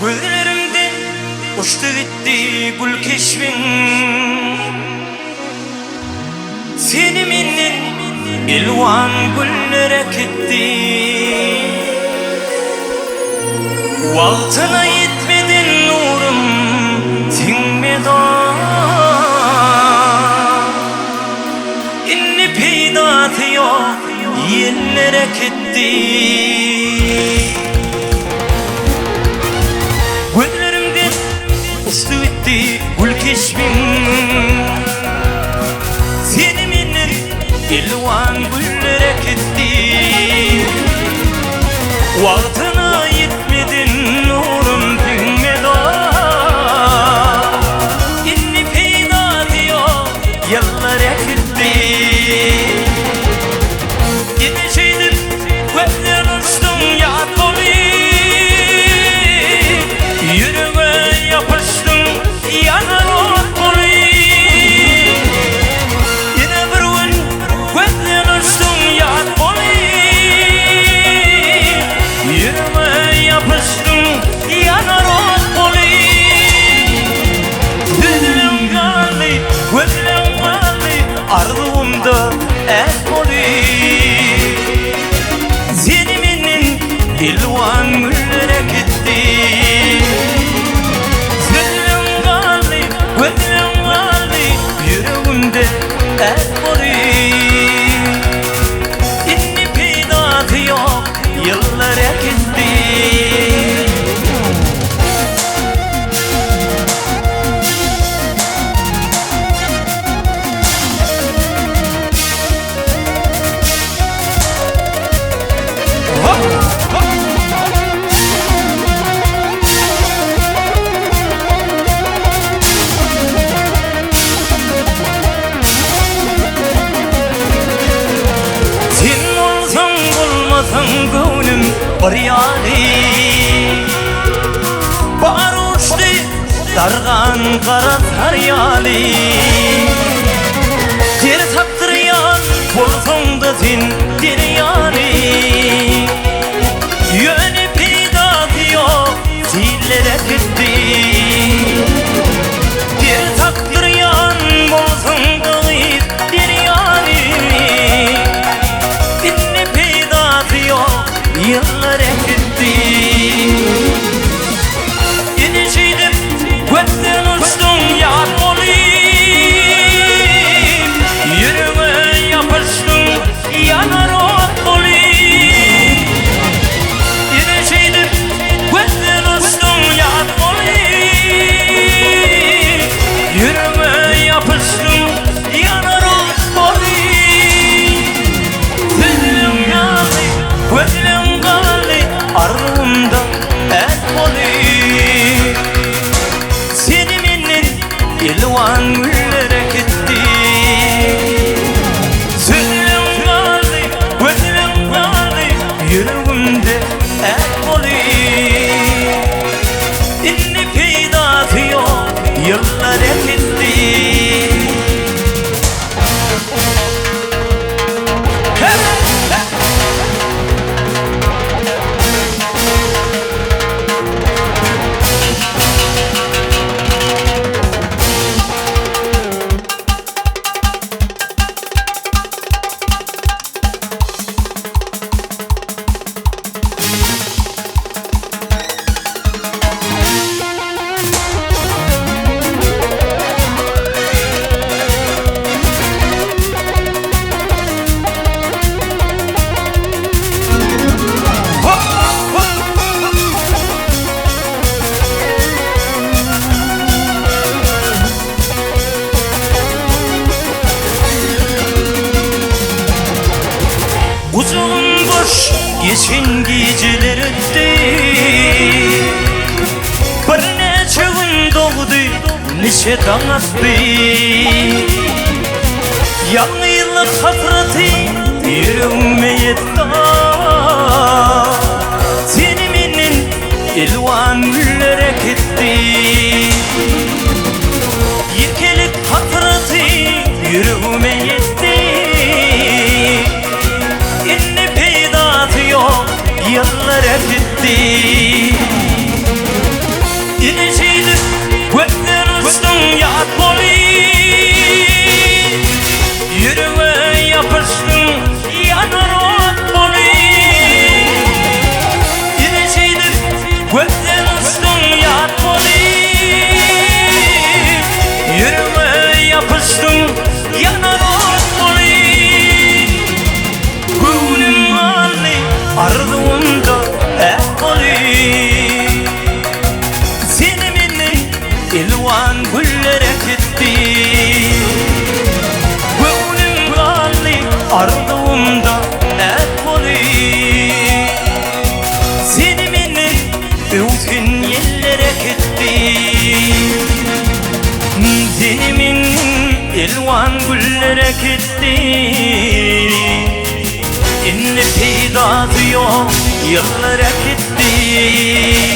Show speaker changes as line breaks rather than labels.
Gözlerimden uçtu gitti gül keşfin. Seni menden ilvan güllere gitti. Vaktına yetmedin nurum tinmeda. İnni peyda diyor yerlere gitti. Gözlerimden uçtu gitti gül keşfin. Seni menden ilvan güllere gitti. Vaktına yetmedin nurum dinmeda. İnni peyda diyor yıllara gitti. Gideceydim gözden uçtum yat dolu. Yüreğe yapıştım yanar ot dolu. Yine bir gün gözden uçtum yat dolu. Yüreğe yapıştım yanar ot dolu. Gözlerim galli, gözlerim galli, ardımda et dolu. Seni menden ilvan güllere gitti. Gözlerim galli, gözlerim galli, yüreğimde et dolu. İnni peydatı yok yıllara gitti. Sen olsan bulmasan gönlüm bir yani. Bahar uçtu dargan kara haryali. Ter taptıryan bolsan da sen deryani. Yönü peyda diyor dillere gitti. Ter taptıryan bolsan da deryani. İnni peyda diyor yıllara gitti. Gideceydim gözden uçtum yat dolu. Yüreğe yapıştım yanar ot dolu. Gideceydim gözden uçtum yat dolu. Yüreğe yapıştım yanar ot dolu. Gözlerim galli, gözlerim galli, ardımda et dolu. Seni menden ilvan güllere gitti. Gözlerim galli, gözlerim galli, yüreğimde et dolu. İnni peydatı yok yıllara gitti. Uzun boş geçen geceler öttü. Bir neçe gün doğdu, neçe taң attı. Yanlılık hasreti yüreğime yetti. Seni menden ilvan güllere gitti. Yekelik hasreti yüreğime yetti. İnni peydatı yok yıllara gitti. gitti. Ve onun hali ardığımda hep oluyor. Seni benim öğün yerlere gitti. Dilimin elvan güllere gitti. İnni peyda diyor yıllara gitti.